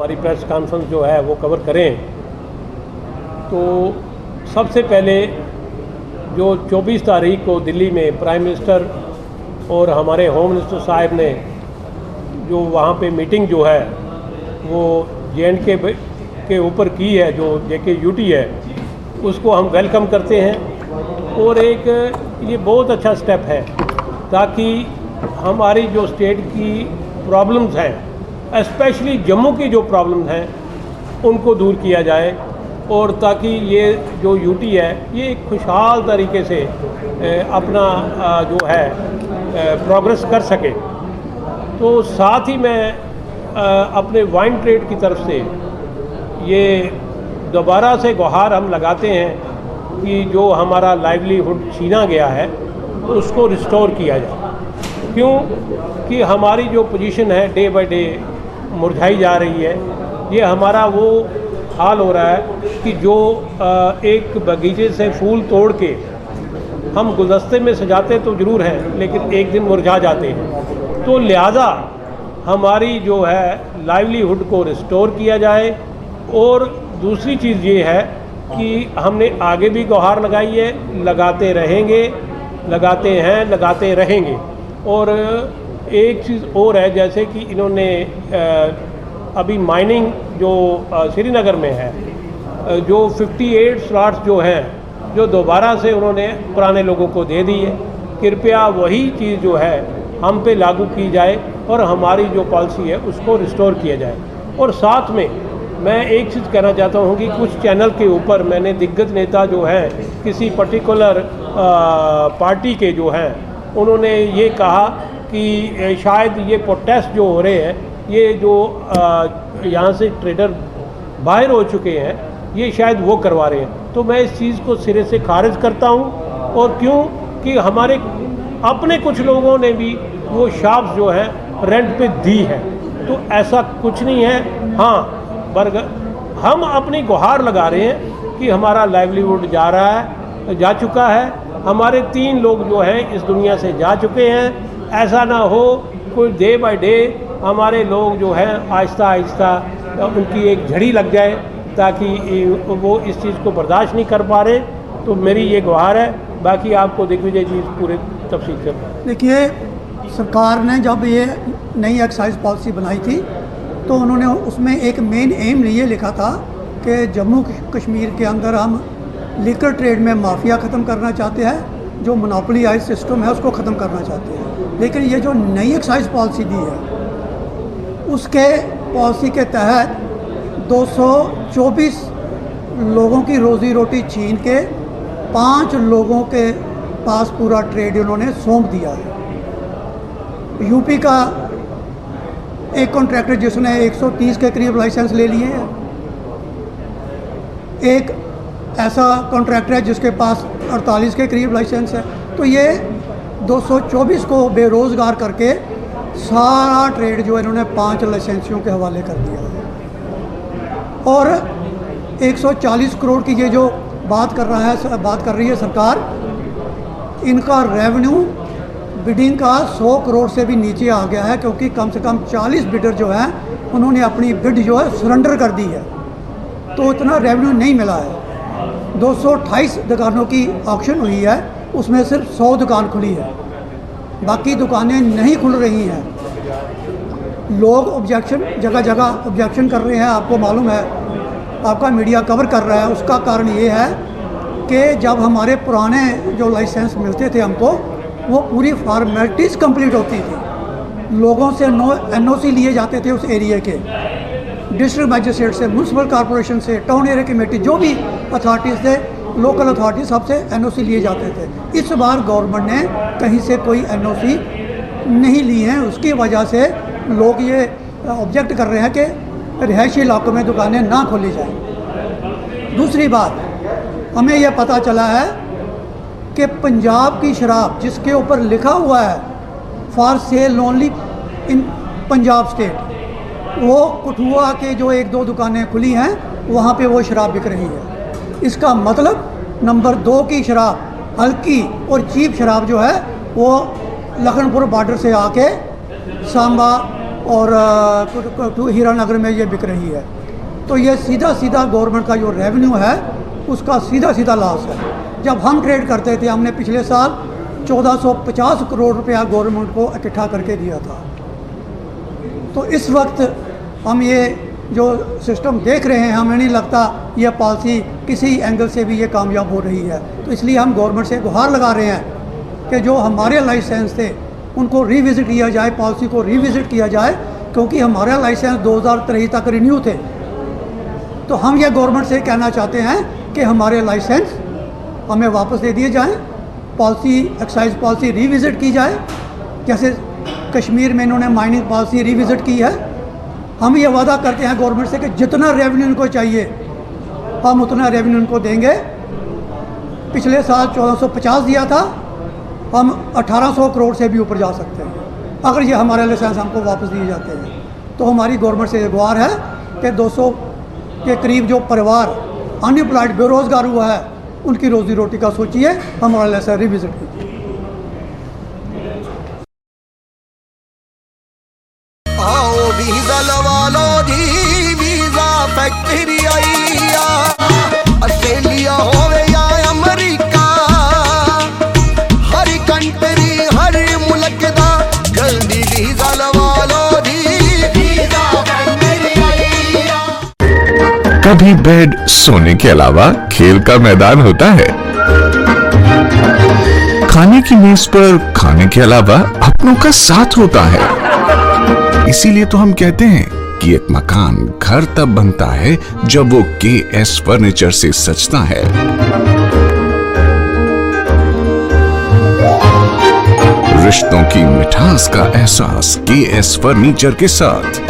हमारी press conference जो है वो कवर करें। तो सबसे पहले जो 24 तारीख को दिल्ली में प्राइम मिनिस्टर और हमारे होम मिनिस्टर साहब ने जो वहाँ पे मीटिंग जो है वो J&K के ऊपर की है, जो JKUT है, उसको हम वेलकम करते हैं। और एक ये बहुत अच्छा स्टेप है ताकि हमारी जो स्टेट की प्रॉब्लम्स हैं, स्पेशली जम्मू की जो प्रॉब्लम्स हैं, उनको दूर किया जाए और ताकि ये जो यूटी है ये एक खुशहाल तरीके से अपना जो है प्रोग्रेस कर सके। तो साथ ही मैं अपने वाइन ट्रेड की तरफ से ये दोबारा से गुहार हम लगाते हैं कि जो हमारा लाइवलीहुड छीना गया है उसको रिस्टोर किया जाए। क्यों कि हमारी जो पोजीशन है डे बाय डे मुरझाई जा रही है। ये हमारा वो हाल हो रहा है कि जो एक बगीचे से फूल तोड़ के हम गुलदस्ते में सजाते तो ज़रूर हैं, लेकिन एक दिन मुरझा जाते हैं। तो लिहाजा हमारी जो है लाइवलीहुड को रिस्टोर किया जाए। और दूसरी चीज़ ये है कि हमने आगे भी गुहार लगाई है, लगाते रहेंगे, लगाते हैं, लगाते रहेंगे। और एक चीज़ और है, जैसे कि इन्होंने अभी माइनिंग जो श्रीनगर में है, जो 58 स्लॉट्स जो हैं जो दोबारा से उन्होंने पुराने लोगों को दे दी है, कृपया वही चीज़ जो है हम पे लागू की जाए और हमारी जो पॉलिसी है उसको रिस्टोर किया जाए। और साथ में मैं एक चीज़ कहना चाहता हूँ कि कुछ चैनल के ऊपर मैंने दिग्गज नेता जो हैं किसी पर्टिकुलर पार्टी के जो हैं, उन्होंने ये कहा कि शायद ये प्रोटेस्ट जो हो रहे हैं, ये जो यहाँ से ट्रेडर बाहर हो चुके हैं, ये शायद वो करवा रहे हैं। तो मैं इस चीज़ को सिरे से खारिज करता हूँ। और क्यों कि हमारे अपने कुछ लोगों ने भी वो शॉप्स जो हैं रेंट पे दी है। तो ऐसा कुछ नहीं है। हाँ, हम अपनी गुहार लगा रहे हैं कि हमारा लाइवलीहुड जा चुका है। हमारे 3 लोग जो हैं इस दुनिया से जा चुके हैं। ऐसा ना हो कोई डे बाय डे हमारे लोग जो हैं आहिस्ता आहिस्ता उनकी एक झड़ी लग जाए, ताकि वो इस चीज़ को बर्दाश्त नहीं कर पा रहे। तो मेरी ये गुहार है। बाकी आपको दिग्विजय जी पूरे तफसील से। देखिए, सरकार ने जब ये नई एक्साइज पॉलिसी बनाई थी तो उन्होंने उसमें एक मेन एम ये लिखा था कि जम्मू कश्मीर के अंदर हम लिकर ट्रेड में माफिया ख़त्म करना चाहते हैं, जो मोनोपोलीज़ सिस्टम है उसको ख़त्म करना चाहते हैं। लेकिन ये जो नई एक्साइज पॉलिसी दी है, उसके पॉलिसी के तहत 224 लोगों की रोज़ी रोटी छीन के 5 लोगों के पास पूरा ट्रेड उन्होंने सौंप दिया है। यूपी का एक कॉन्ट्रैक्टर जिसने 130 के करीब लाइसेंस ले लिए हैं, एक ऐसा कॉन्ट्रैक्टर है जिसके पास 48 के करीब लाइसेंस है। तो ये 224 को बेरोज़गार करके सारा ट्रेड जो इन्होंने 5 लाइसेंसियों के हवाले कर दिया है। और 140 करोड़ की ये जो बात कर रही है सरकार, इनका रेवेन्यू बिडिंग का 100 करोड़ से भी नीचे आ गया है, क्योंकि कम से कम 40 बिडर जो हैं उन्होंने अपनी बिड जो है सरेंडर कर दी है। तो इतना रेवेन्यू नहीं मिला है। 228 दुकानों की ऑक्शन हुई है, उसमें सिर्फ 100 दुकान खुली है, बाकी दुकानें नहीं खुल रही हैं। लोग ऑब्जेक्शन जगह जगह ऑब्जेक्शन कर रहे हैं, आपको मालूम है, आपका मीडिया कवर कर रहा है। उसका कारण ये है कि जब हमारे पुराने जो लाइसेंस मिलते थे हमको, वो पूरी फॉर्मेलिटीज़ कंप्लीट होती थी। लोगों से NOC लिए जाते थे उस एरिया के, डिस्ट्रिक्ट मैजिस्ट्रेट से, म्यूनसिपल कॉरपोरेशन से, टाउन एरिया कमेटी, जो भी अथॉरिटीज़ थे, लोकल अथॉरिटी, सबसे NOC लिए जाते थे। इस बार गवर्नमेंट ने कहीं से कोई NOC नहीं ली है। उसकी वजह से लोग ये ऑब्जेक्ट कर रहे हैं कि रिहायशी इलाकों में दुकानें ना खोली जाएं। दूसरी बात, हमें यह पता चला है कि पंजाब की शराब जिसके ऊपर लिखा हुआ है for sale only in Punjab state, वो कठुआ के जो 1-2 दुकानें खुली हैं वहाँ पे वो शराब बिक रही है। इसका मतलब नंबर 2 की शराब, हल्की और चीप शराब जो है वो लखनपुर बॉर्डर से आके सांबा और हीरानगर में ये बिक रही है। तो ये सीधा सीधा गवर्नमेंट का जो रेवेन्यू है उसका सीधा सीधा लॉस है। जब हम ट्रेड करते थे हमने पिछले साल 1450 करोड़ रुपया गवर्नमेंट को इकट्ठा करके दिया था। तो इस वक्त हम ये जो सिस्टम देख रहे हैं हमें नहीं लगता ये पॉलिसी किसी एंगल से भी ये कामयाब हो रही है। तो इसलिए हम गवर्नमेंट से गुहार लगा रहे हैं कि जो हमारे लाइसेंस थे उनको रिविज़िट किया जाए, पॉलिसी को रिविज़िट किया जाए, क्योंकि हमारा लाइसेंस 2023 तक रिन्यू थे। तो हम ये गवर्नमेंट से कहना चाहते हैं कि हमारे लाइसेंस हमें वापस दे दिए जाएं, पॉलिसी एक्साइज पॉलिसी रिविज़िट की जाए, जैसे कश्मीर में इन्होंने माइनिंग पॉलिसी रिविज़िट की है। हम ये वादा करते हैं गवर्नमेंट से कि जितना रेवेन्यू इनको चाहिए हम उतना रेवेन्यू इनको देंगे। पिछले साल 1450 दिया था, हम 1800 करोड़ से भी ऊपर जा सकते हैं अगर ये हमारे लाइसेंस हमको वापस दिए जाते हैं। तो हमारी गवर्नमेंट से गुहार है कि 200 के करीब जो परिवार अनएम्प्लॉयड बेरोज़गार हुआ है उनकी रोज़ी रोटी का सोचिए, हमारा लाइसेंस रिविज़िट कीजिए। आओ वीज़ा लवा लो जी, वीज़ा फैक्ट्री आई ऑस्ट्रेलिया होवे या अमेरिका, हर कंट्री हर मुल्क दा जल्दी वीज़ा लवा लो जी, वीज़ा फैक्ट्री आई। कभी बेड सोने के अलावा खेल का मैदान होता है, खाने की मेज पर खाने के अलावा अपनों का साथ होता है। इसीलिए तो हम कहते हैं कि एक मकान घर तब बनता है जब वो KS फर्नीचर से सजता है। रिश्तों की मिठास का एहसास KS फर्नीचर के साथ।